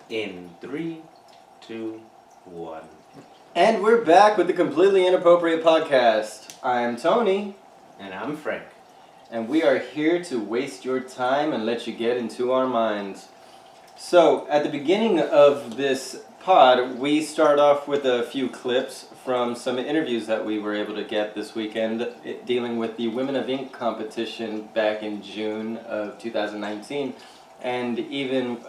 In 3, 2, 1. And we're back with the Completely Inappropriate podcast. I'm Tony. And I'm Frank. And we are here to waste your time and let you get into our minds. So, at the beginning of this pod, we start off with a few clips from some interviews that we were able to get this weekend dealing with the Women of Ink competition back in June of 2019. And even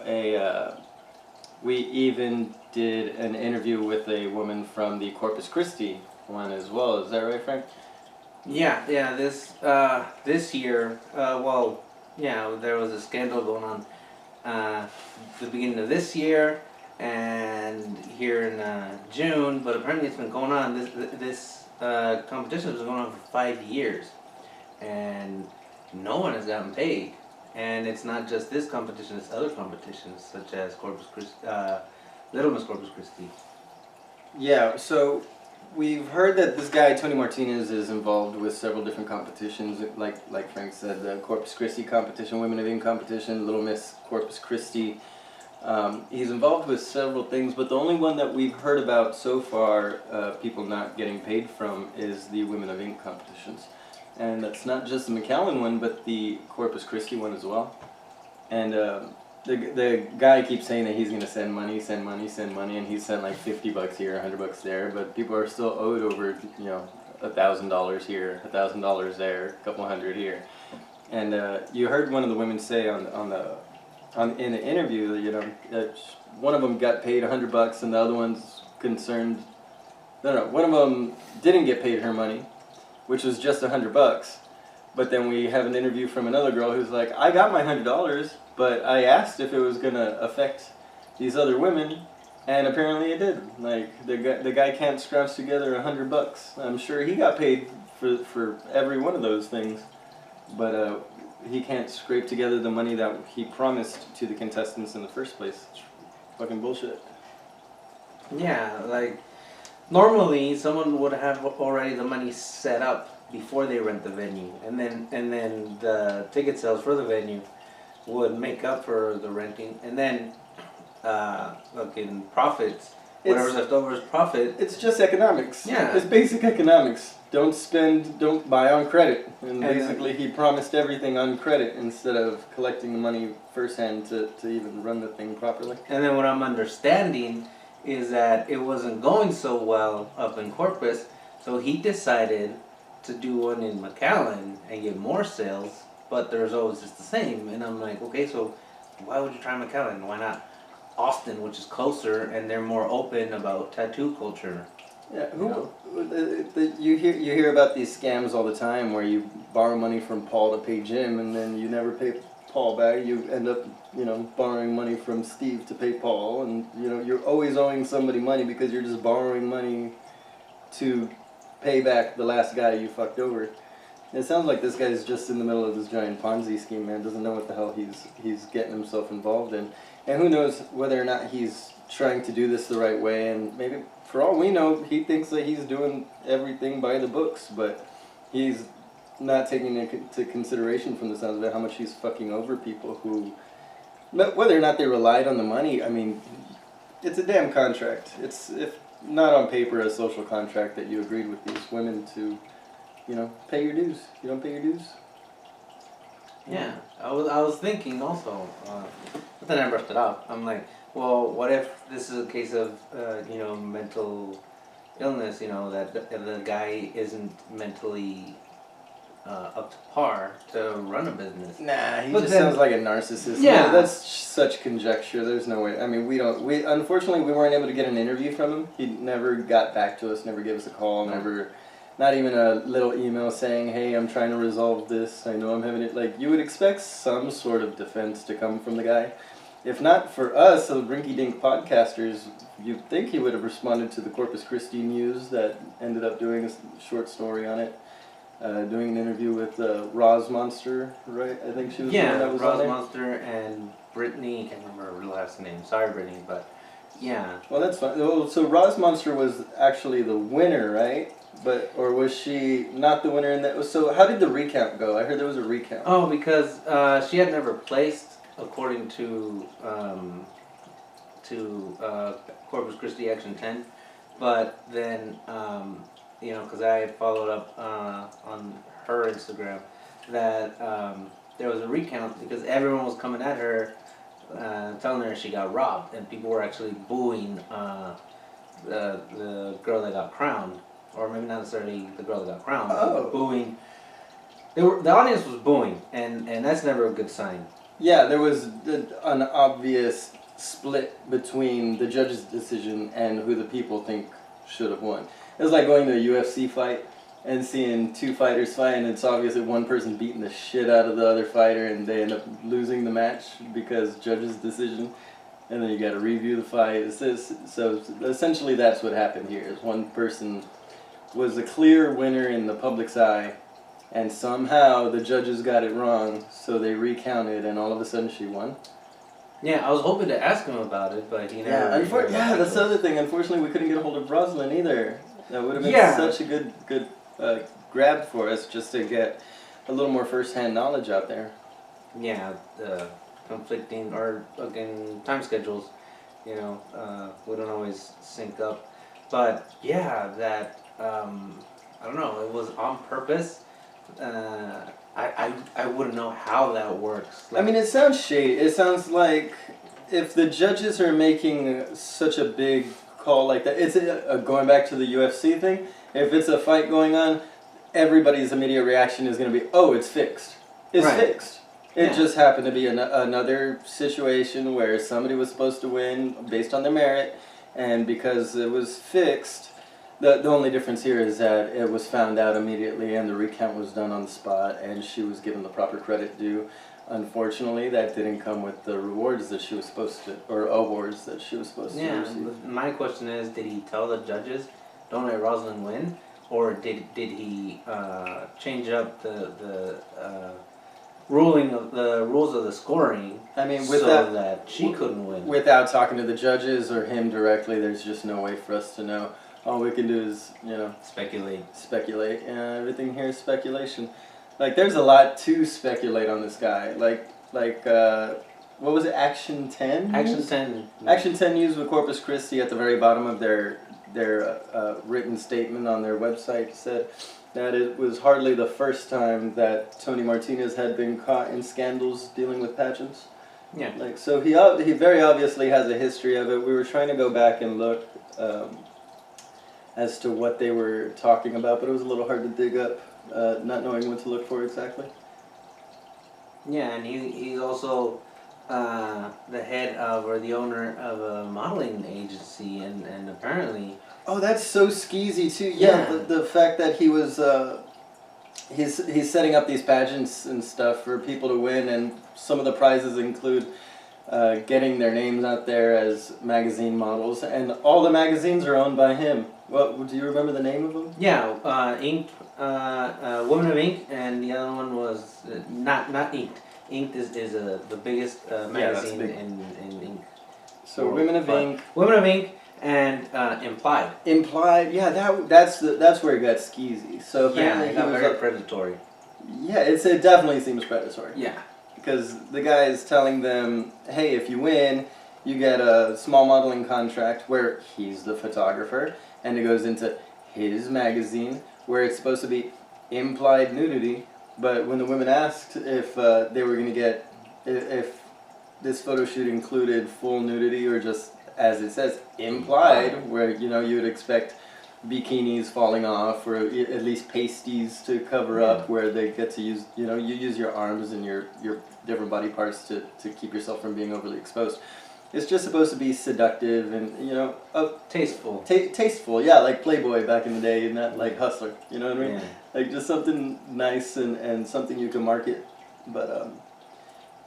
we even did an interview with a woman from the Corpus Christi one as well. Is that right, Frank? Yeah. This year, there was a scandal going on the beginning of this year and here in June, but apparently it's been going on. This competition has been going on for 5 years, and no one has gotten paid. And it's not just this competition; it's other competitions such as Little Miss Corpus Christi. Yeah. So we've heard that this guy Tony Martinez is involved with several different competitions, like Frank said, the Corpus Christi competition, Women of Ink competition, Little Miss Corpus Christi. He's involved with several things, but the only one that we've heard about so far, people not getting paid from, is the Women of Ink competitions. And that's not just the McAllen one, but the Corpus Christi one as well. And the guy keeps saying that he's going to send money, and he's sent like $50 here, $100 there, but people are still owed over, $1,000 here, $1,000 there, a couple hundred here. And you heard one of the women say in the interview, that one of them got paid $100 and the other one's concerned. One of them didn't get paid her money, which was just $100. But then we have an interview from another girl who's like, I got my $100, but I asked if it was gonna affect these other women, and apparently it did. Like the guy can't scrounge together $100. I'm sure he got paid for every one of those things, but he can't scrape together the money that he promised to the contestants in the first place. It's fucking bullshit. Yeah, like normally someone would have already the money set up before they rent the venue, and then the ticket sales for the venue would make up for the renting, and then fucking profits, whatever's left over is profit. It's just economics. Yeah, it's basic economics. Don't spend, don't buy on credit. And basically he promised everything on credit instead of collecting the money firsthand to even run the thing properly. And then what I'm understanding is that it wasn't going so well up in Corpus, so he decided to do one in McAllen and get more sales, but there's always just the same. And I'm like, okay, so why would you try McAllen? Why not Austin, which is closer and they're more open about tattoo culture? Yeah, you hear about these scams all the time where you borrow money from Paul to pay Jim, and then you never pay Paul back. You end up, borrowing money from Steve to pay Paul, and you're always owing somebody money because you're just borrowing money to pay back the last guy you fucked over. It sounds like this guy's just in the middle of this giant Ponzi scheme, man. Doesn't know what the hell he's getting himself involved in, and who knows whether or not he's trying to do this the right way, and maybe for all we know he thinks that he's doing everything by the books, but he's not taking into consideration from the sounds of it how much he's fucking over people who, whether or not they relied on the money. I mean, it's a damn contract. It's, if not on paper, a social contract that you agreed with these women to, pay your dues. You don't pay your dues? Yeah, I was thinking also, but then I brushed it off. I'm like, well, what if this is a case of, mental illness, that the guy isn't mentally up to par to run a business? Nah, he sounds like a narcissist. Yeah. That's such conjecture. There's no way. I mean, unfortunately, we weren't able to get an interview from him. He never got back to us, never gave us a call, not even a little email saying, hey, I'm trying to resolve this. I know I'm having it. Like, you would expect some sort of defense to come from the guy. If not for us, the rinky-dink podcasters, you'd think he would have responded to the Corpus Christi News that ended up doing a short story on it. Doing an interview with Roz Monster, right? I think she was the one that was on there. Roz Monster and Brittany, I can't remember her last name. Sorry, Brittany, but yeah. Well, that's fine. Well, so Roz Monster was actually the winner, right? Or was she not the winner in that? So how did the recount go? I heard there was a recount. Oh, because she had never placed according to to Corpus Christi Action 10, but then because I followed up on her Instagram that there was a recount because everyone was coming at her, telling her she got robbed, and people were actually booing the girl that got crowned, or maybe not necessarily the girl that got crowned, but booing. The audience was booing, and that's never a good sign. Yeah, there was an obvious split between the judge's decision and who the people think should have won. It was like going to a UFC fight and seeing two fighters fight, and it's obvious that one person beating the shit out of the other fighter, and they end up losing the match because judge's decision. And then you got to review the fight. So essentially, that's what happened here. Is one person was a clear winner in the public's eye, and somehow the judges got it wrong, so they recounted, and all of a sudden she won. Yeah, I was hoping to ask him about it, but he never. That's the other thing. Unfortunately, we couldn't get a hold of Rosalind either. That would have been such a good grab for us, just to get a little more first-hand knowledge out there. Yeah, conflicting or again time schedules, we don't always sync up. But yeah, that I don't know. It was on purpose. I wouldn't know how that works. I mean, it sounds shady. It sounds like if the judges are making such a big call like that, it's going back to the UFC thing. If it's a fight going on, everybody's immediate reaction is going to be, "Oh, it's fixed. It's fixed." It just happened to be another situation where somebody was supposed to win based on their merit, and because it was fixed, the only difference here is that it was found out immediately and the recount was done on the spot and she was given the proper credit due. Unfortunately, that didn't come with the rewards that she was supposed to, or awards that she was supposed to receive. Yeah, my question is, did he tell the judges, don't let Rosalind win? Or did he change up the rules of the scoring, so that she couldn't win? Without talking to the judges or him directly, there's just no way for us to know. All we can do is, speculate. Yeah, everything here is speculation. Like, there's a lot to speculate on this guy. Like, what was it, Action 10? Action 10. Action 10 used with Corpus Christi at the very bottom of their written statement on their website said that it was hardly the first time that Tony Martinez had been caught in scandals dealing with pageants. Yeah. Like, so he very obviously has a history of it. We were trying to go back and look as to what they were talking about, but it was a little hard to dig up, not knowing what to look for exactly. Yeah, and he's also the head of, or the owner of a modeling agency, and apparently... Oh, that's so skeezy too. Yeah, the fact that he was, he's setting up these pageants and stuff for people to win, and some of the prizes include getting their names out there as magazine models, and all the magazines are owned by him. Well, do you remember the name of them? Yeah, Ink, Women of Ink, and the other one was not Inked. Inked is the biggest magazine in Ink. So Women of Ink. Women of Ink and Implied. Implied, yeah, that's where it got skeezy. So apparently it got very predatory. Yeah, it definitely seems predatory. Yeah. Because the guy is telling them, hey, if you win, you get a small modeling contract where he's the photographer, and it goes into his magazine where it's supposed to be implied nudity. But when the women asked if they were going to get, if this photo shoot included full nudity or just, as it says, implied, where you would expect bikinis falling off or at least pasties to cover up, where they get to use, you use your arms and your different body parts to keep yourself from being overly exposed. It's just supposed to be seductive and, tasteful. Tasteful, yeah, like Playboy back in the day, not like Hustler, you know what I mean? Yeah. Like just something nice and something you can market. But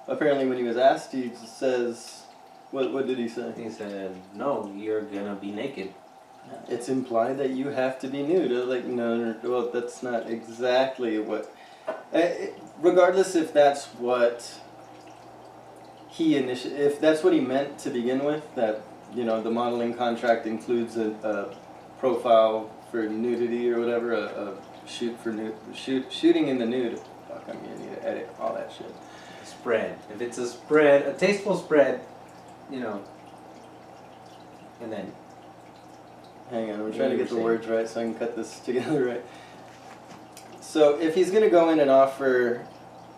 apparently when he was asked, he says, what did he say? He said, no, you're gonna be naked. It's implied that you have to be nude. I was like, no, well, that's not exactly what... regardless if that's what if that's what he meant to begin with, that, the modeling contract includes a profile for nudity or whatever, a shooting in the nude. Fuck, I'm gonna need to edit all that shit. Spread. If it's a spread, a tasteful spread, And then. Hang on, we're trying to get the words right so I can cut this together right. So if he's going to go in and offer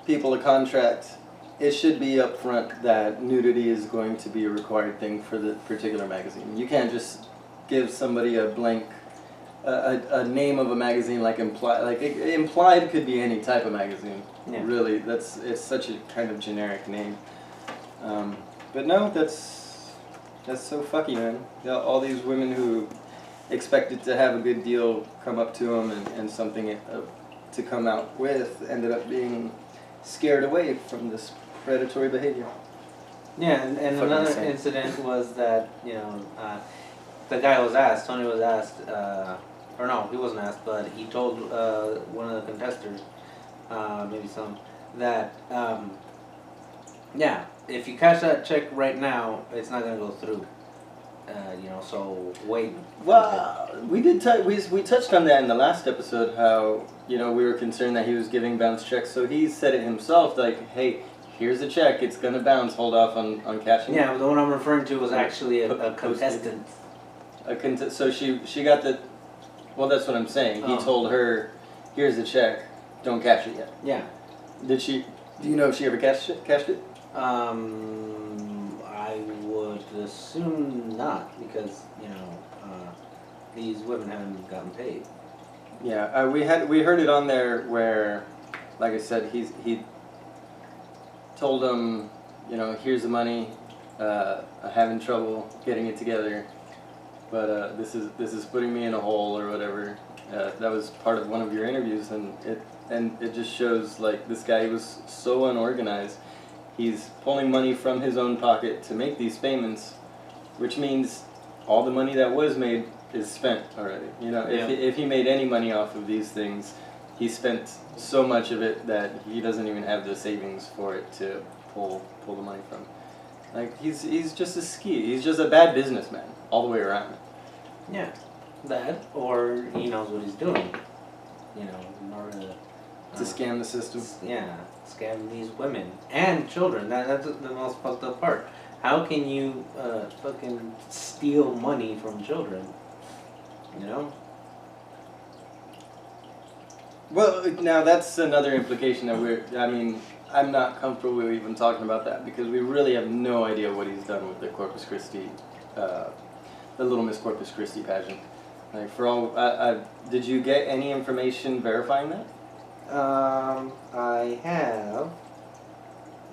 people a contract, it should be up front that nudity is going to be a required thing for the particular magazine. You can't just give somebody a blank, a name of a magazine like implied. Like implied could be any type of magazine. Yeah. Really, it's such a kind of generic name. But no, that's so fucky, man. All these women who expected to have a good deal come up to them and something to come out with ended up being scared away from this predatory behavior. Yeah, and another incident was that, you know, the guy was asked, Tony was asked, or no, he wasn't asked, but he told one of the contestants, maybe some, that, yeah, if you cash that check right now, it's not going to go through. You know, so wait. Well, we touched on that in the last episode, how, you know, we were concerned that he was giving bounce checks, so he said it himself, like, hey, here's a check, it's gonna bounce, hold off on cashing it. Yeah, the one I'm referring to was actually a contestant. So she got the, well, that's what I'm saying. He told her, here's the check, don't cash it yet. Yeah. Do you know if she ever cashed it? I would assume not, because, you know, these women haven't gotten paid. Yeah, we heard it on there where, like I said, he told them, you know, here's the money, I'm having trouble getting it together, but this is putting me in a hole or whatever. That was part of one of your interviews, and it just shows, like, this guy was so unorganized. He's pulling money from his own pocket to make these payments, which means all the money that was made is spent already. You know, if he made any money off of these things, he spent so much of it that he doesn't even have the savings for it to pull the money from. Like, he's just a he's just a bad businessman all the way around. Yeah, that, or he knows what he's doing. You know, in order to scam the system. Yeah, scam these women and children. That's the most fucked up part. How can you fucking steal money from children? You know? Well, now that's another implication that I'm not comfortable with even talking about that, because we really have no idea what he's done with the Corpus Christi, the Little Miss Corpus Christi pageant. Like, for all, did you get any information verifying that? I have.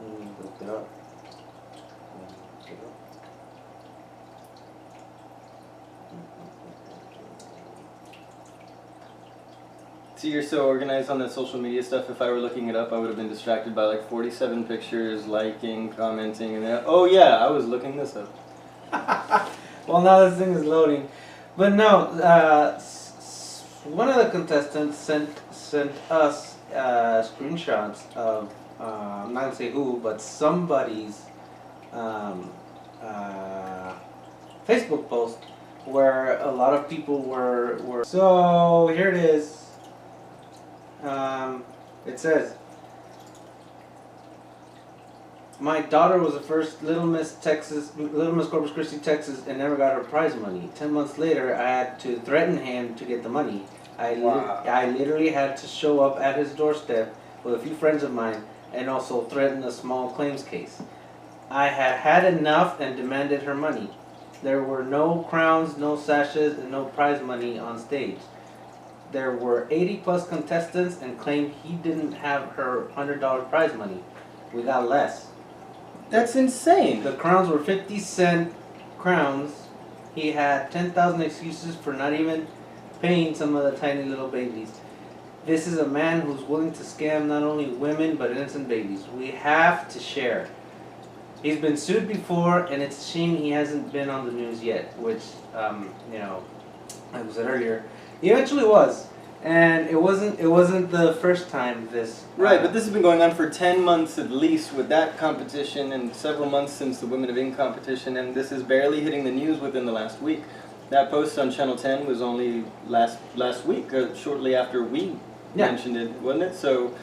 Let me look it up. See, you're so organized on that social media stuff. If I were looking it up, I would have been distracted by like 47 pictures, liking, commenting, and then, oh yeah, I was looking this up. Well, now this thing is loading. But no, one of the contestants sent us screenshots of, I'm not going to say who, but somebody's Facebook post where a lot of people were. So here it is. It says, my daughter was the first Little Miss Corpus Christi, Texas, and never got her prize money. 10 months later, I had to threaten him to get the money. I literally had to show up at his doorstep with a few friends of mine and also threaten a small claims case. I had enough and demanded her money. There were no crowns, no sashes, and no prize money on stage. There were 80 plus contestants and claimed he didn't have her $100 prize money. We got less. That's insane. The crowns were 50-cent crowns. He had 10,000 excuses for not even paying some of the tiny little babies. This is a man who's willing to scam not only women but innocent babies. We have to share. He's been sued before, and it's a shame he hasn't been on the news yet, which, you know, like I said earlier, he eventually was. And it wasn't the first time this... Right, but this has been going on for 10 months at least with that competition, and several months since the Women of Ink competition, and this is barely hitting the news within the last week. That post on Channel 10 was only last week, shortly after we mentioned it, wasn't it? So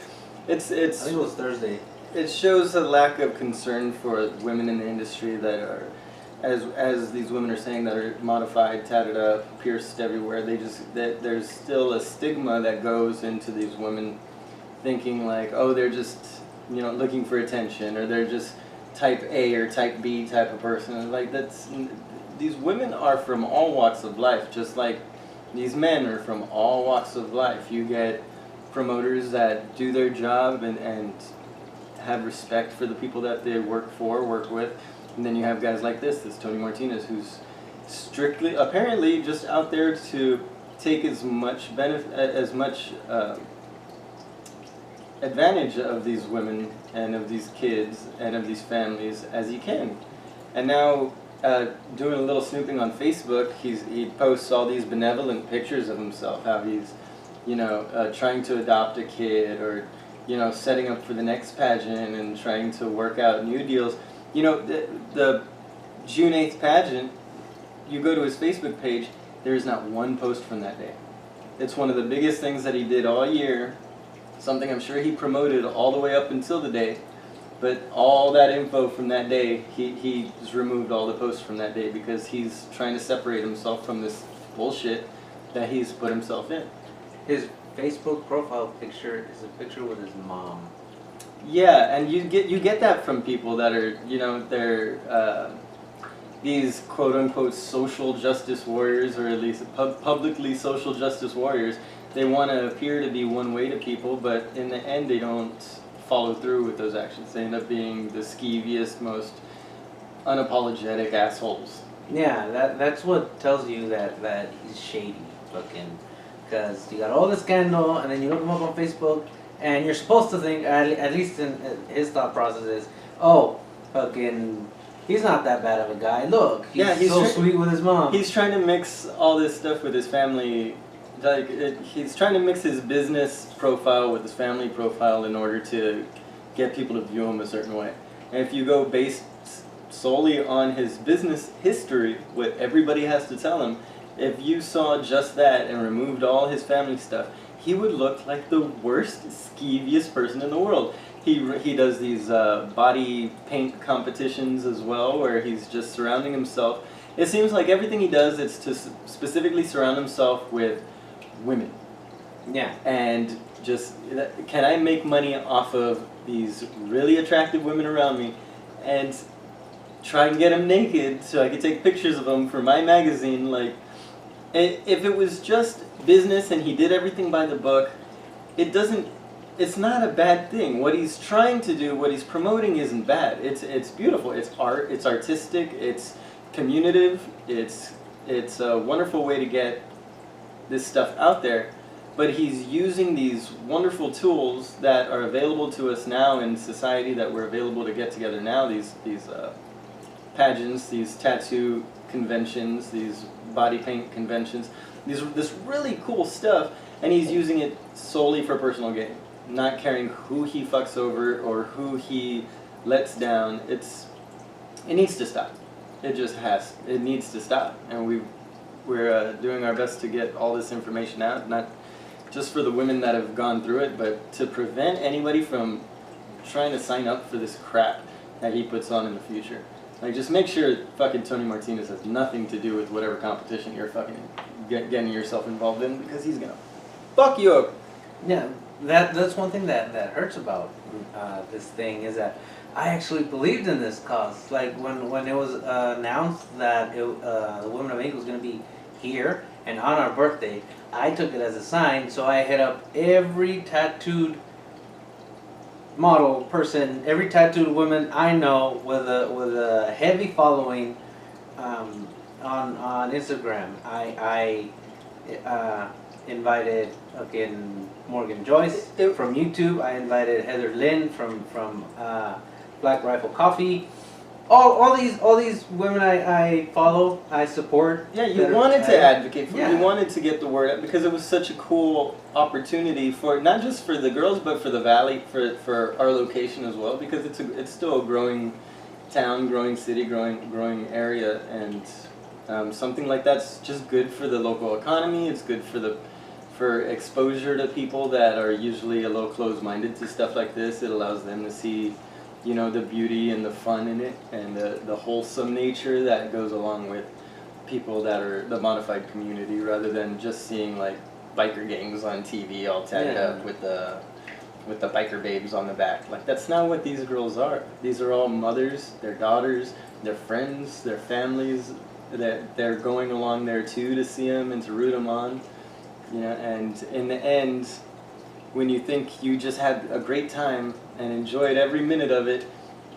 it's I think it was Thursday. It shows a lack of concern for women in the industry that are... as these women are saying, that are modified, tatted up, pierced everywhere, there's still a stigma that goes into these women thinking like, oh, they're just, you know, looking for attention, or they're just type A or type B type of person. Like, these women are from all walks of life, just like these men are from all walks of life. You get promoters that do their job and have respect for the people that they work with. And then you have guys like this Tony Martinez, who's strictly, apparently, just out there to take as much advantage of these women and of these kids and of these families as he can. And now, doing a little snooping on Facebook, he posts all these benevolent pictures of himself, how he's, you know, trying to adopt a kid, or, you know, setting up for the next pageant and trying to work out new deals. You know, the June 8th pageant, you go to his Facebook page, there is not one post from that day. It's one of the biggest things that he did all year, something I'm sure he promoted all the way up until the day, but all that info from that day, he's removed all the posts from that day because he's trying to separate himself from this bullshit that he's put himself in. His Facebook profile picture is a picture with his mom. Yeah, and you get that from people that are, you know, they're these quote unquote social justice warriors, or at least publicly social justice warriors. They want to appear to be one way to people, but in the end they don't follow through with those actions. They end up being the skeeviest, most unapologetic assholes. Yeah, that's what tells you that he's shady looking, because you got all this scandal, and then you look him up on Facebook, and you're supposed to think, at least in his thought process is, oh, fucking, he's not that bad of a guy. Look, he's so sweet with his mom. He's trying to mix all this stuff with his family. Like, he's trying to mix his business profile with his family profile in order to get people to view him a certain way. And if you go based solely on his business history, what everybody has to tell him, if you saw just that and removed all his family stuff, he would look like the worst, skeeviest person in the world. He does these body paint competitions as well, where he's just surrounding himself. It seems like everything he does is to specifically surround himself with women. Yeah. And just, can I make money off of these really attractive women around me, and try and get them naked so I could take pictures of them for my magazine? Like, if it was just business and he did everything by the book, it's not a bad thing. What he's trying to do, what he's promoting, isn't bad. It's beautiful. It's art. It's artistic. It's communicative. It's a wonderful way to get this stuff out there. But he's using these wonderful tools that are available to us now in society, that we're available to get together now. These pageants, these tattoo conventions, these body paint conventions, this really cool stuff, and he's using it solely for personal gain, not caring who he fucks over or who he lets down. It needs to stop. It needs to stop, and we're doing our best to get all this information out, not just for the women that have gone through it, but to prevent anybody from trying to sign up for this crap that he puts on in the future. Like, just make sure fucking Tony Martinez has nothing to do with whatever competition you're fucking getting yourself involved in, because he's gonna fuck you up. Yeah, that's one thing that hurts about this thing, is that I actually believed in this cause. Like, when it was announced that the Women of Ink was going to be here and on our birthday, I took it as a sign, so I hit up every tattooed model person, every tattooed woman I know with a heavy following on Instagram. I invited Morgan Joyce from YouTube. I invited Heather Lynn from Black Rifle Coffee. All these women I follow, I support. Yeah, you wanted to advocate for. You wanted to get the word out, because it was such a cool opportunity for, not just for the girls, but for the valley, for our location as well, because it's still a growing town, growing city, growing area, and something like that's just good for the local economy. It's good for exposure to people that are usually a little closed-minded to stuff like this. It allows them to see you know, the beauty and the fun in it, and the wholesome nature that goes along with people that are the modified community, rather than just seeing like biker gangs on TV all tagged up with the biker babes on the back. Like, that's not what these girls are. These are all mothers, their daughters, their friends, their families, that they're going along there too to see them and to root them on. You know, and in the end, when you think you just had a great time and enjoyed every minute of it,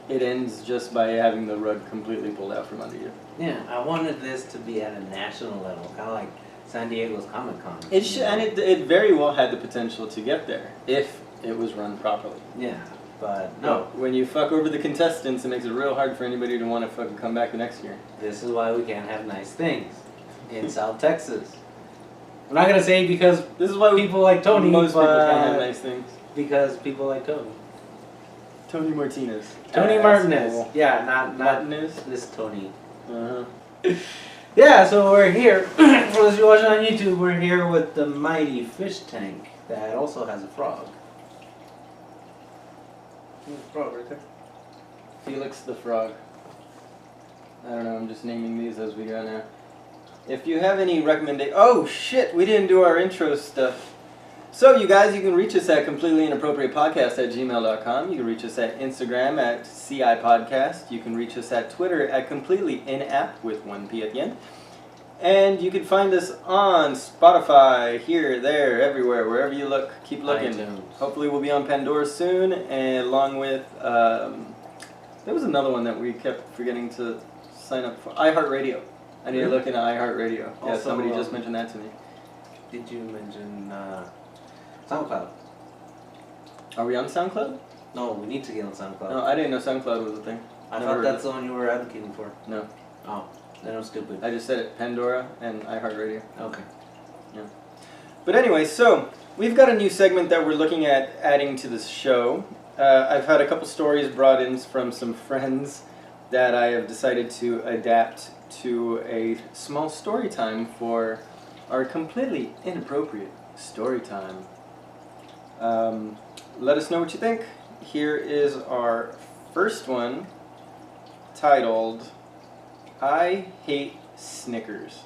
it ends just by having the rug completely pulled out from under you. Yeah, I wanted this to be at a national level, kind of like San Diego's Comic-Con. It should, and it very well had the potential to get there if it was run properly. Yeah, but no. When you fuck over the contestants, it makes it real hard for anybody to want to fucking come back the next year. This is why we can't have nice things in South Texas. I'm not gonna say because This is why people like Tony, most people but can't have nice things. because people like Tony. Tony Martinez. Tony Martinez. Asshole. Yeah, not Martinez. this Tony. Uh-huh. Yeah, so we're here. For those of you watching on YouTube, we're here with the mighty fish tank that also has a frog. There's a frog right there. Felix the Frog. I don't know, I'm just naming these as we go now. If you have any recommendations... Oh, shit, we didn't do our intro stuff. So, you guys, you can reach us at completelyinappropriatepodcast@gmail.com. You can reach us at Instagram at CIPodcast. You can reach us at Twitter at completelyinapp with 1P at the end. And you can find us on Spotify, here, there, everywhere, wherever you look. Keep looking. iTunes. Hopefully we'll be on Pandora soon, and along with... there was another one that we kept forgetting to sign up for. iHeartRadio. I need to look into iHeartRadio. Yeah, Also, somebody just mentioned that to me. Did you mention SoundCloud? Are we on SoundCloud? No, we need to get on SoundCloud. No, I didn't know SoundCloud was a thing. I Never thought heard that's of the one you were advocating for. No, Oh, then I'm stupid. I just said it. Pandora and iHeartRadio. Okay. But anyway, so we've got a new segment that we're looking at adding to this show. I've had a couple stories brought in from some friends that I have decided to adapt to a small story time for our completely inappropriate story time. Let us know what you think. Here is our first one, titled, I Hate Snickers.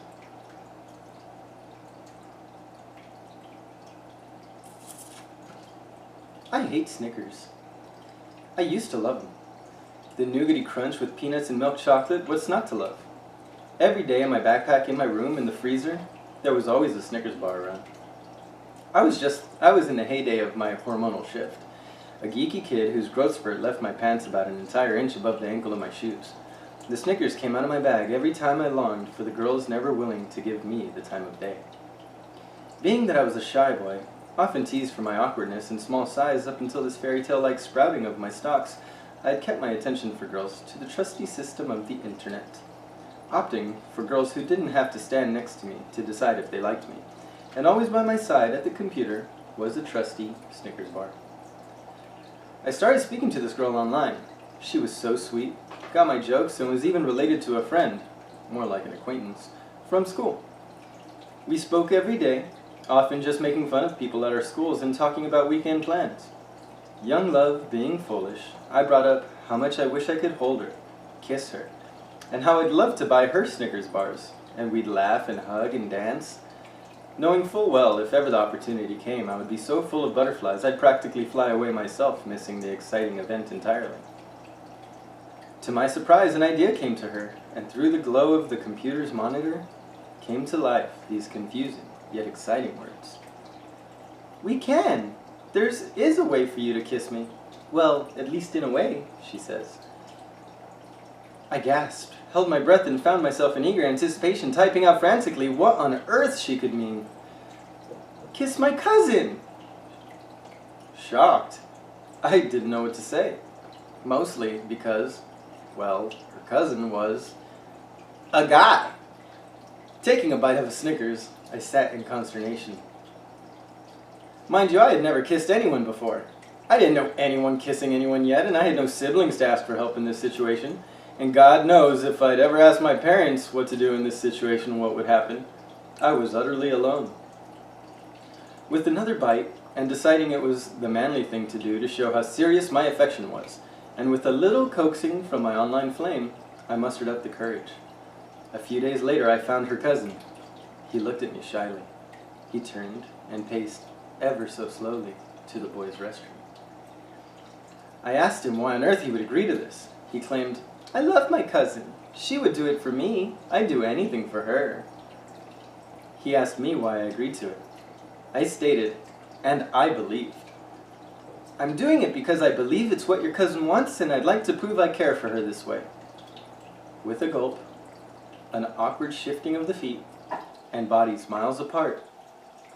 I hate Snickers. I used to love them. The nougaty crunch with peanuts and milk chocolate, what's not to love? Every day in my backpack, in my room, in the freezer, there was always a Snickers bar around. I was in the heyday of my hormonal shift. A geeky kid whose growth spurt left my pants about an entire inch above the ankle of my shoes. The Snickers came out of my bag every time I longed for the girls never willing to give me the time of day. Being that I was a shy boy, often teased for my awkwardness and small size up until this fairy tale-like sprouting of my stalks, I had kept my attention for girls to the trusty system of the internet, opting for girls who didn't have to stand next to me to decide if they liked me, and always by my side at the computer was a trusty Snickers bar. I started speaking to this girl online. She was so sweet, got my jokes, and was even related to a friend, more like an acquaintance, from school. We spoke every day, often just making fun of people at our schools and talking about weekend plans. Young love being foolish, I brought up how much I wish I could hold her, kiss her, and how I'd love to buy her Snickers bars, and we'd laugh and hug and dance, knowing full well if ever the opportunity came, I would be so full of butterflies I'd practically fly away myself, missing the exciting event entirely. To my surprise, an idea came to her, and through the glow of the computer's monitor came to life these confusing yet exciting words. We can! There is a way for you to kiss me. Well, at least in a way, she says. I gasped, held my breath, and found myself in eager anticipation typing out frantically what on earth she could mean. Kiss my cousin! Shocked, I didn't know what to say. Mostly because, well, her cousin was a guy. Taking a bite of a Snickers, I sat in consternation. Mind you, I had never kissed anyone before. I didn't know anyone kissing anyone yet, and I had no siblings to ask for help in this situation. And God knows if I'd ever asked my parents what to do in this situation, what would happen. I was utterly alone. With another bite, and deciding it was the manly thing to do to show how serious my affection was, And with a little coaxing from my online flame, I mustered up the courage. A few days later, I found her cousin. He looked at me shyly. He turned and paced ever so slowly to the boys' restroom. I asked him why on earth he would agree to this. He claimed, "I love my cousin. She would do it for me. I'd do anything for her." He asked me why I agreed to it. I stated, and I believed, "I'm doing it because I believe it's what your cousin wants and I'd like to prove I care for her this way." With a gulp, an awkward shifting of the feet, and bodies miles apart,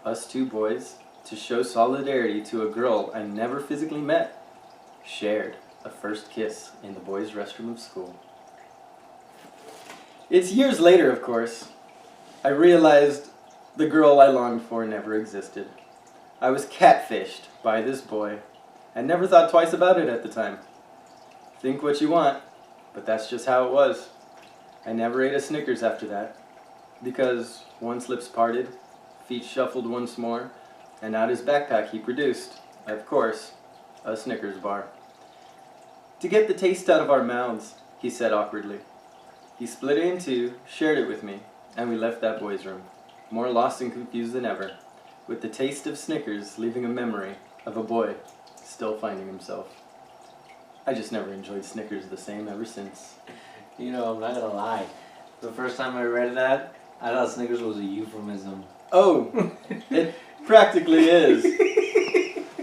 us two boys, to show solidarity to a girl I never physically met, shared a first kiss in the boys' restroom of school. It's years later, of course. I realized the girl I longed for never existed. I was catfished by this boy, and never thought twice about it at the time. Think what you want, but that's just how it was. I never ate a Snickers after that, because once lips parted, feet shuffled once more, and out his backpack he produced, of course, a Snickers bar. "To get the taste out of our mouths," he said awkwardly. He split it in two, shared it with me, and we left that boys' room, more lost and confused than ever, with the taste of Snickers leaving a memory of a boy still finding himself. I just never enjoyed Snickers the same ever since. You know, I'm not gonna lie. The first time I read that, I thought Snickers was a euphemism. Oh, it practically is.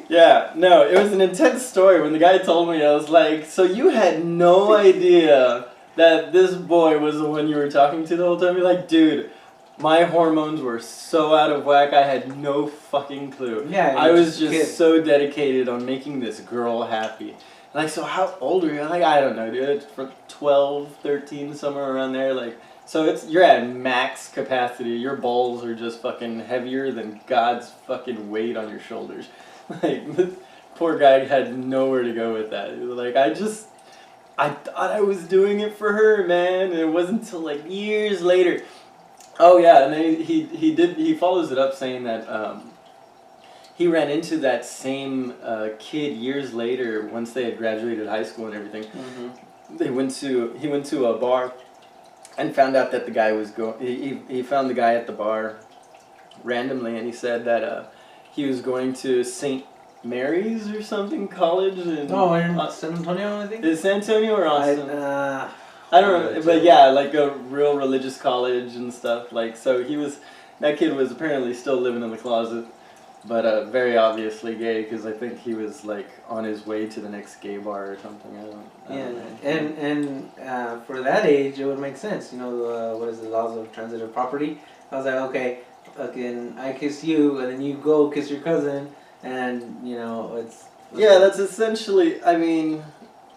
Yeah, no, it was an intense story. When the guy told me, I was like, so you had no idea that this boy was the one you were talking to the whole time? You're like, dude, my hormones were so out of whack, I had no fucking clue. Yeah, I was just so dedicated on making this girl happy. Like, so how old are you? Like, I don't know, dude. It's for 12, 13, somewhere around there. Like, so you're at max capacity. Your balls are just fucking heavier than God's fucking weight on your shoulders. Like, this poor guy had nowhere to go with that. He was like, I thought I was doing it for her, man. And it wasn't until like years later. Oh yeah, and then he follows it up saying that he ran into that same kid years later once they had graduated high school and everything. Mm-hmm. He went to a bar and found out that the guy was he found the guy at the bar randomly, and he said that he was going to St. Mary's or something college in in San Antonio, I think. Is San Antonio or Austin? I don't know, but yeah, like a real religious college and stuff. Like, so that kid was apparently still living in the closet, but very obviously gay, because I think he was like on his way to the next gay bar or something. I don't know. And for that age, it would make sense. You know, what is the laws of transitive property? I was like, okay, fucking, I kiss you, and then you go kiss your cousin, and you know, it's. Yeah, that's essentially. I mean.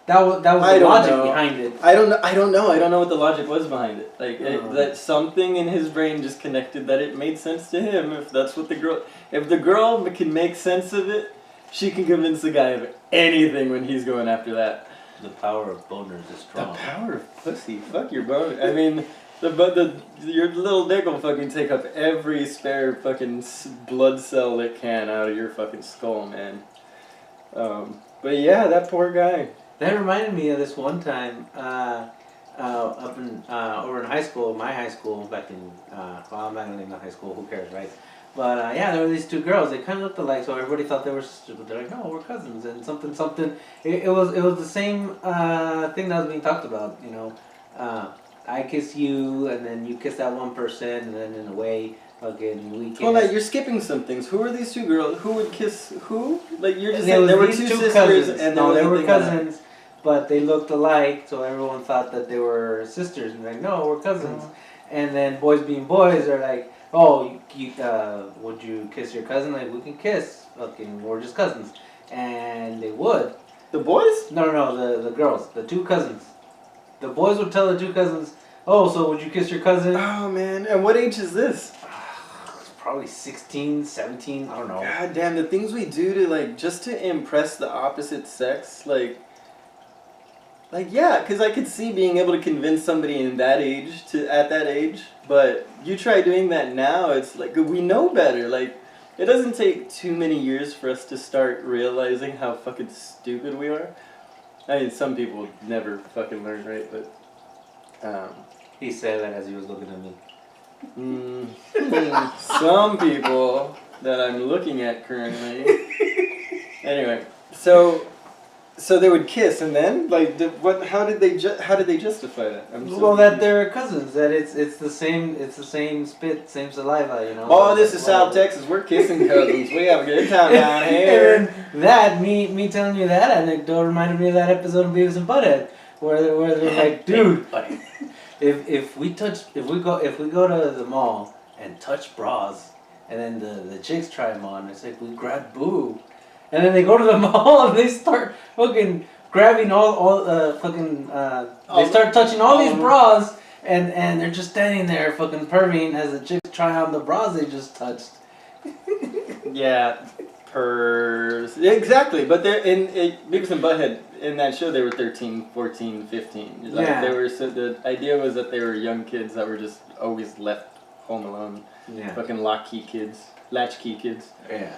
That was the logic behind it. I don't know what the logic was behind it. Like that something in his brain just connected that it made sense to him. If that's what if the girl can make sense of it, she can convince the guy of anything when he's going after that. The power of boners is strong. The power of pussy. Fuck your boner. I mean, your little dick will fucking take up every spare fucking blood cell it can out of your fucking skull, man. But yeah, that poor guy. That reminded me of this one time over in high school, my high school back in, well, I'm not going to name the high school, who cares, right? But yeah, there were these two girls. They kind of looked alike, so everybody thought they were sisters. But they're like, no, we're cousins, and something. It was the same thing that was being talked about. You know, I kiss you, and then you kiss that one person, and then in a way. We well, like, you're skipping some things. Who are these two girls? Who would kiss who? Like, you're just saying there were two sisters cousins. And they were cousins, but they looked alike, so everyone thought that they were sisters. And like, no, we're cousins. And then boys being boys are like, oh, would you kiss your cousin? Like, we can kiss. Fucking, we're just cousins. And they would. The boys? No, the girls, the two cousins. The boys would tell the two cousins, oh, so would you kiss your cousin? Oh, man. And what age is this? Probably 16, 17, I don't know. God damn, the things we do to, like, just to impress the opposite sex, like yeah, because I could see being able to convince somebody at that age, but you try doing that now, it's like, we know better. Like, it doesn't take too many years for us to start realizing how fucking stupid we are. I mean, some people never fucking learn, right? But He said that as he was looking at me. some people that I'm looking at currently. Anyway, so they would kiss, and then like what? How did they justify that? Well, that they're cousins. That it's the same spit, same saliva. You know. Oh, this is South Texas. We're kissing cousins. We have a good time down here. And then me telling you that anecdote reminded me of that episode of Beavis and Butthead, where they're like, dude, if we go to the mall and touch bras, and then the chicks try them on, it's like we grab boob. And then they go to the mall and they start fucking grabbing all they start touching all these bras and they're just standing there fucking perving as the chicks try on the bras they just touched. Yeah, exactly. But they're in Beavis and Butthead in that show they were 13, 14, 15. Like, yeah. They were the idea was that they were young kids that were just always left home alone. Yeah. Fucking latchkey kids. Yeah.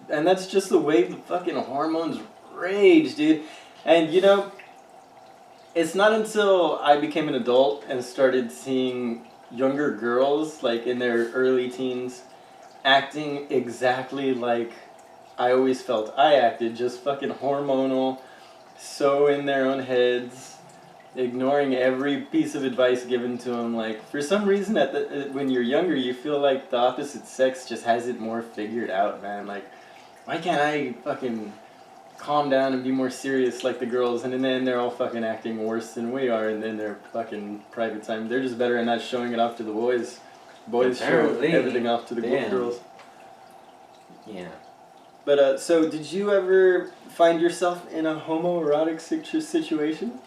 And that's just the way the fucking hormones rage, dude. And you know, it's not until I became an adult and started seeing younger girls, like in their early teens, acting exactly like I always felt I acted, just fucking hormonal, so in their own heads, ignoring every piece of advice given to them. Like, for some reason, when you're younger, you feel like the opposite sex just has it more figured out, man. Like, why can't I fucking calm down and be more serious like the girls? And then they're all fucking acting worse than we are, and then their fucking private time, they're just better at not showing it off to the boys. Boys show everything off to the girls. Yeah. But, so, did you ever find yourself in a homoerotic situation?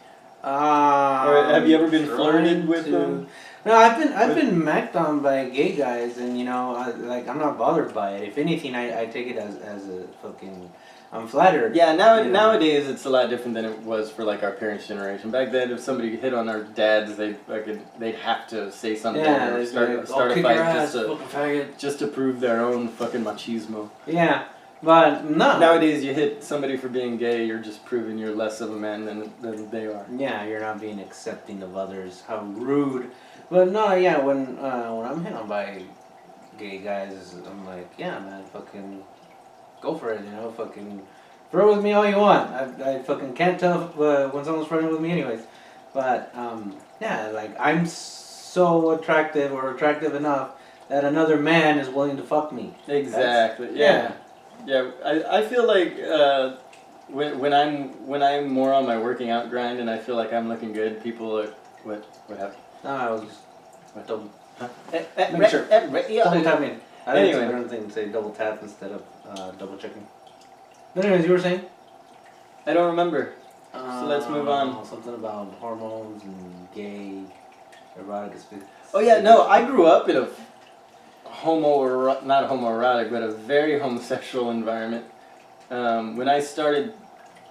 Or have you ever been flirted with them? No, I've been macked on by gay guys, and you know, I'm not bothered by it. If anything, I take it as a fucking, I'm flattered. Yeah, nowadays it's a lot different than it was for like our parents' generation. Back then, if somebody hit on our dads, they'd have to say something or start a fight just to prove their own fucking machismo. Yeah. But no. Nowadays, you hit somebody for being gay, you're just proving you're less of a man than they are. Yeah, you're not being accepting of others. How rude. But no, yeah, when I'm hit on by gay guys, I'm like, yeah, man, fucking go for it, you know, fucking flirt with me all you want. I fucking can't tell when someone's flirting with me anyways. But, yeah, like, I'm so attractive enough that another man is willing to fuck me. Exactly, yeah. Yeah, I feel like when I'm more on my working out grind and I feel like I'm looking good, people are what happened? No, I was just double. Huh? Make sure. Double tapping. I Anyway. don't think say double tap instead of double checking. But anyways, you were saying? I don't remember. So let's move on. Something about hormones and gay, erotic. Oh yeah, no, I grew up in a not homoerotic, but a very homosexual environment. When I started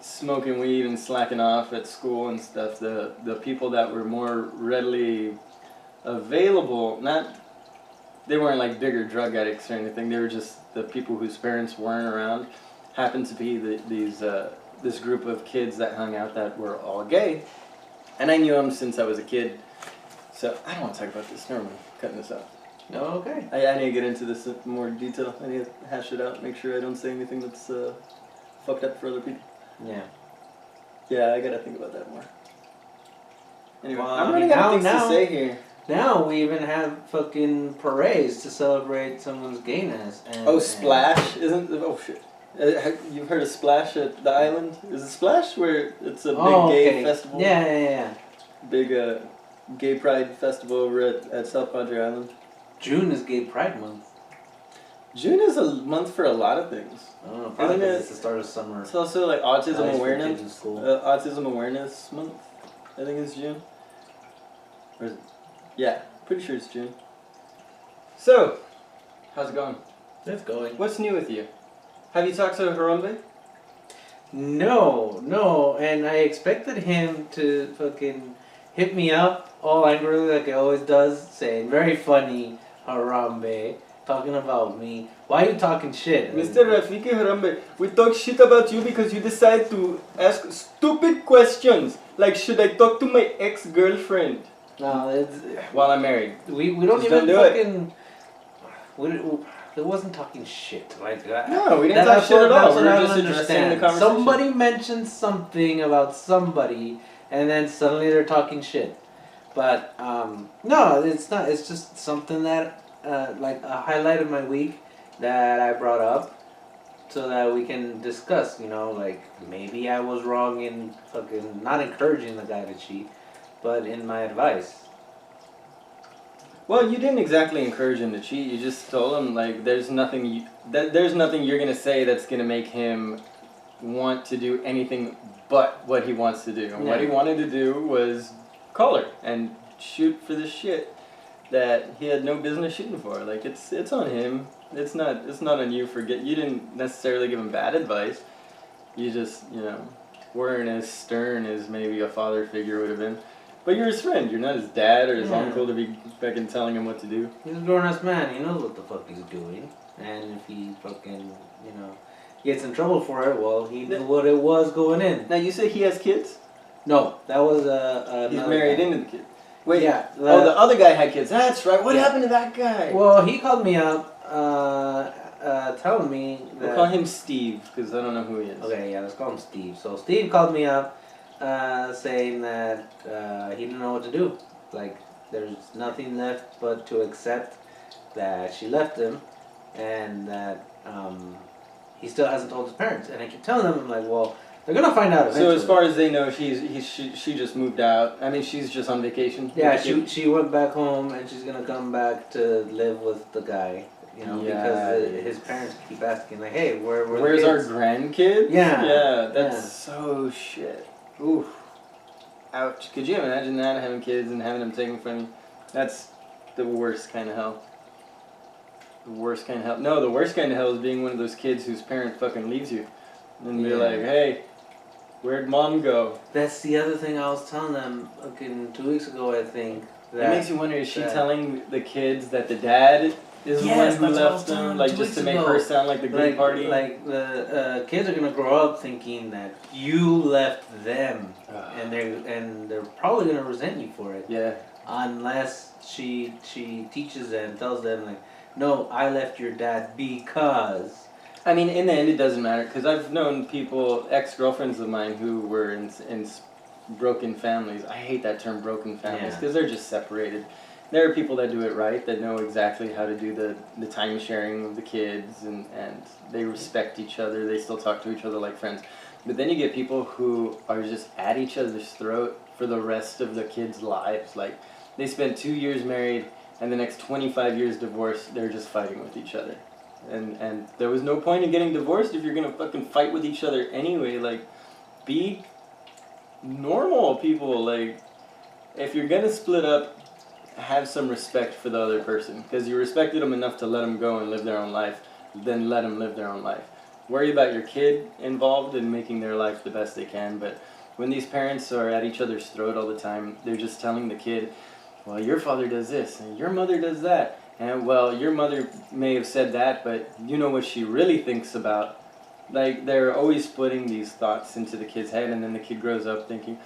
smoking weed and slacking off at school and stuff, the people that were more readily available, they weren't like bigger drug addicts or anything, they were just the people whose parents weren't around, happened to be this group of kids that hung out that were all gay. And I knew them since I was a kid. So, I don't want to talk about this, never mind, cutting this out. No, okay. I need to get into this in more detail. I need to hash it out, make sure I don't say anything that's fucked up for other people. Yeah. Yeah, I gotta think about that more. Anyway, Well, I'm running out of things to say here. Now we even have fucking parades to celebrate someone's gayness. And, Splash? Oh shit. You've heard of Splash at the island? Is it Splash where it's a big gay festival? Yeah. Big gay pride festival over at South Padre Island. June is Gay Pride Month. June is a month for a lot of things. I don't know, probably because it's the start of summer. It's also like Autism Awareness. Autism Awareness Month, I think it's June. Or is it? Yeah, pretty sure it's June. So, how's it going? It's going. What's new with you? Have you talked to Harambe? No, and I expected him to fucking hit me up all angrily like he always does, saying, very funny, Harambe. talking about me. Why are you talking shit? Mr. Rafiki Harambe, we talk shit about you because you decide to ask stupid questions. Like, should I talk to my ex-girlfriend? No, it's While I'm married. we don't Just even don't do it. fucking. It wasn't talking shit. Like No, we didn't talk shit at all. We were just addressing the conversation. Somebody mentioned something about somebody, and then suddenly they're talking shit. But no, it's not. It's just something that like a highlight of my week that I brought up, so that we can discuss. You know, like maybe I was wrong in fucking not encouraging the guy to cheat, but in my advice. Well, you didn't exactly encourage him to cheat. You just told him like there's nothing you're gonna say that's gonna make him want to do anything but what he wants to do. And what he wanted to do was call her and shoot for the shit that he had no business shooting for. Like it's on him. It's not on you for you didn't necessarily give him bad advice. You just weren't as stern as maybe a father figure would have been. But you're his friend. You're not his dad or his uncle to be fucking telling him what to do. He's a grown-ass man. He knows what the fuck he's doing. And if he fucking, gets in trouble for it, well, he knew what it was going in. Now, you say he has kids? No, that was He's married into the kid. Wait, yeah. the other guy had kids. That's right. What happened to that guy? Well, he called me up, telling me that... We'll call him Steve, because I don't know who he is. Okay, yeah, let's call him Steve. So Steve called me up, saying that he didn't know what to do. Like, there's nothing left but to accept that she left him, and that he still hasn't told his parents. And I keep telling them, I'm like, well, they're gonna find out eventually. So as far as they know, she just moved out. I mean, she's just on vacation. Yeah, she went back home, and she's gonna come back to live with the guy. Because his parents keep asking, like, hey, where's our grandkids? Yeah. That's so shit. Oof. Ouch. Could you imagine that, having kids and having them taken from you? That's the worst kind of hell. The worst kind of hell. No, the worst kind of hell is being one of those kids whose parent fucking leaves you. And be like, hey, where'd mom go? That's the other thing I was telling them fucking 2 weeks ago, I think. It makes you wonder, is she telling the kids that the dad is the one who left them? Like, just to make her sound like the great party? Like, the kids are going to grow up thinking that you left them. And they're probably going to resent you for it. Yeah. Unless she teaches them, tells them, like, no, I left your dad because... I mean, in the end, it doesn't matter, because I've known people, ex-girlfriends of mine, who were in broken families. I hate that term, broken families, because they're just separated. There are people that do it right, that know exactly how to do the time sharing of the kids, and they respect each other, they still talk to each other like friends. But then you get people who are just at each other's throat for the rest of the kids' lives. Like, they spend 2 years married, and the next 25 years divorced, they're just fighting with each other. And there was no point in getting divorced if you're gonna fucking fight with each other anyway. Like, be normal people. Like, if you're gonna split up, have some respect for the other person, because you respected them enough to let them go and live their own life. Then let them live their own life. Worry about your kid involved in making their life the best they can. But when these parents are at each other's throat all the time, they're just telling the kid, well, your father does this and your mother does that. And, well, your mother may have said that, but you know what she really thinks about. Like, they're always splitting these thoughts into the kid's head, and then the kid grows up thinking,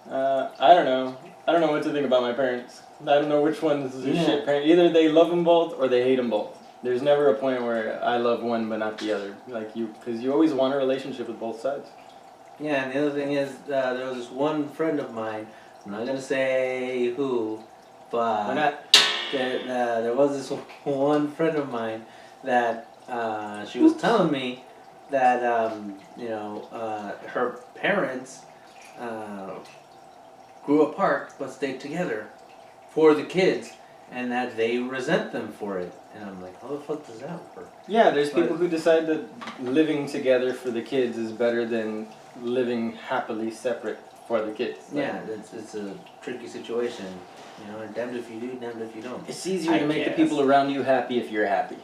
I don't know. I don't know what to think about my parents. I don't know which one is a shit parent. Either they love them both or they hate them both. There's never a point where I love one but not the other. Like, because you always want a relationship with both sides. Yeah, and the other thing is, there was this one friend of mine, I'm not going to say who, but... Why not? There was this one friend of mine that she was telling me that her parents grew apart but stayed together for the kids, and that they resent them for it. And I'm like, how the fuck does that work? Yeah, there's people who decide that living together for the kids is better than living happily separate for the kids. Yeah, it's a tricky situation. Damned if you do, damned if you don't. It's easier to make the people around you happy if you're happy.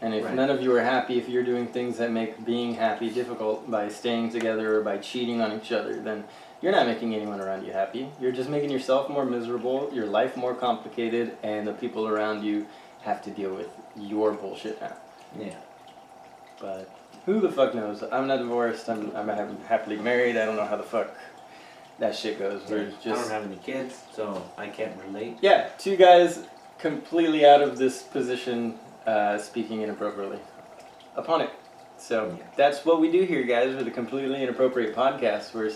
And if none of you are happy, if you're doing things that make being happy difficult by staying together or by cheating on each other, then you're not making anyone around you happy. You're just making yourself more miserable, your life more complicated, and the people around you have to deal with your bullshit now. Yeah. But who the fuck knows? I'm not divorced. I'm happily married. I don't know how the fuck that shit goes. We're just, I don't have any kids, so I can't relate. yeah, two guys completely out of this position, speaking inappropriately upon it. So that's what we do here, guys. We're the Completely Inappropriate Podcast. We're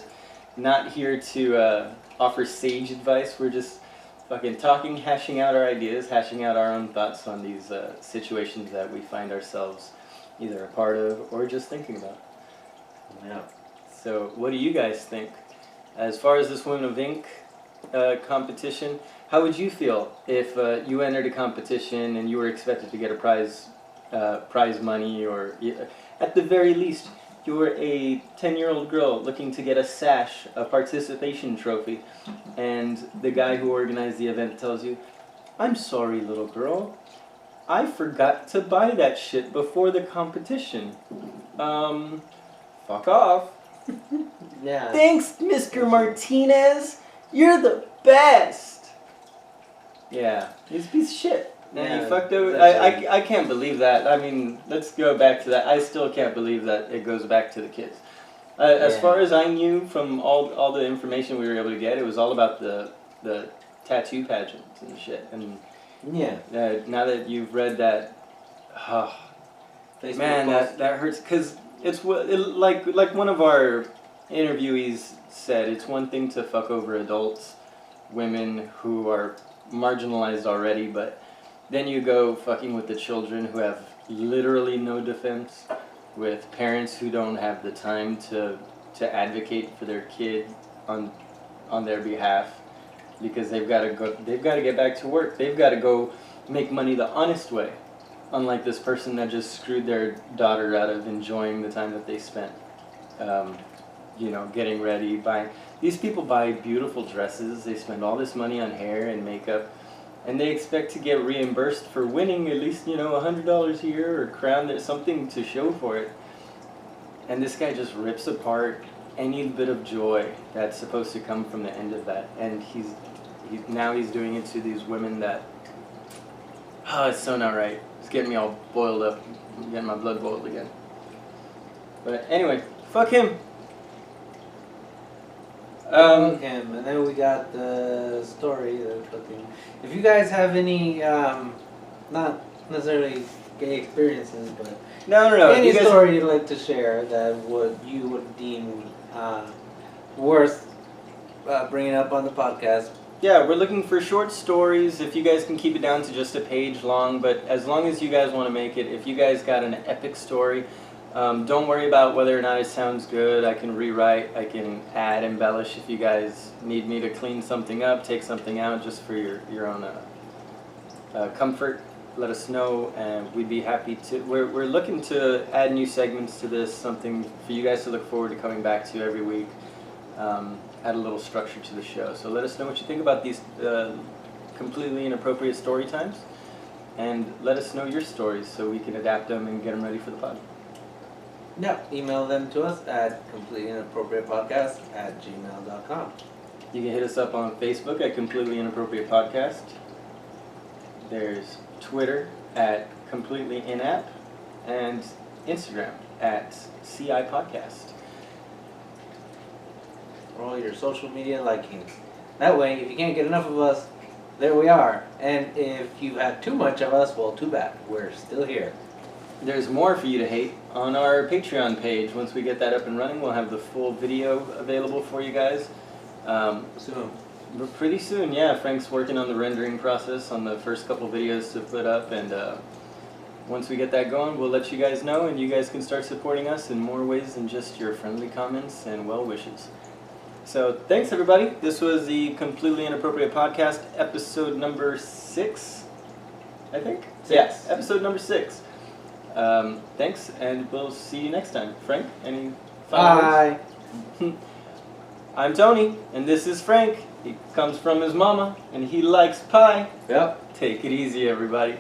not here to offer sage advice. We're just fucking talking, hashing out our ideas, hashing out our own thoughts on these situations that we find ourselves either a part of or just thinking about. Yeah. So what do you guys think? As far as this Women of Ink competition, how would you feel if you entered a competition and you were expected to get a prize money, or at the very least, you were a 10-year-old girl looking to get a sash, a participation trophy, and the guy who organized the event tells you, "I'm sorry, little girl, I forgot to buy that shit before the competition. Fuck off." Yeah. "Thanks, Mr. Martinez. You're the best." Yeah, he's a piece of shit. Yeah, you fucked over. I can't believe that. I mean, let's go back to that. I still can't believe that it goes back to the kids. As far as I knew from all the information we were able to get, it was all about the tattoo pageants and shit. And now that you've read that, man, that hurts, because it's like one of our interviewees said, it's one thing to fuck over adults, women who are marginalized already, but then you go fucking with the children who have literally no defense, with parents who don't have the time to advocate for their kid on their behalf, because they've got to get back to work. They've got to go make money the honest way, unlike this person that just screwed their daughter out of enjoying the time that they spent, getting ready, buying. These people buy beautiful dresses. They spend all this money on hair and makeup, and they expect to get reimbursed for winning at least, $100 a year or crown. There's something to show for it. And this guy just rips apart any bit of joy that's supposed to come from the end of that. And he's doing it to these women that, it's so not right. It's getting me all boiled up. I'm getting my blood boiled again. But anyway, fuck him. Him, and then we got the story. If you guys have any, not necessarily gay experiences, but no, any story you'd like to share that you would deem worth bringing up on the podcast. Yeah, we're looking for short stories. If you guys can keep it down to just a page long, but as long as you guys want to make it, if you guys got an epic story, don't worry about whether or not it sounds good. I can rewrite, I can add, embellish if you guys need me to clean something up, take something out just for your own comfort. Let us know, and we'd be happy to. We're looking to add new segments to this, something for you guys to look forward to coming back to every week. Add a little structure to the show. So let us know what you think about these completely inappropriate story times, and let us know your stories so we can adapt them and get them ready for the pod. Yeah, email them to us at completelyinappropriatepodcast@gmail.com. You can hit us up on Facebook at Completely Inappropriate Podcast. There's Twitter at Completely Inapp, and Instagram at CI Podcast. For all your social media likings. That way, if you can't get enough of us, there we are. And if you have too much of us, well, too bad. We're still here. There's more for you to hate on our Patreon page. Once we get that up and running, we'll have the full video available for you guys. Soon. Pretty soon, yeah. Frank's working on the rendering process on the first couple videos to put up, and once we get that going, we'll let you guys know, and you guys can start supporting us in more ways than just your friendly comments and well wishes. So thanks, everybody. This was the Completely Inappropriate Podcast, episode number 6, I think? 6. Yeah, episode number 6. Thanks, and we'll see you next time. Frank, any final words? Bye. I'm Tony, and this is Frank. He comes from his mama, and he likes pie. Yep. Take it easy, everybody.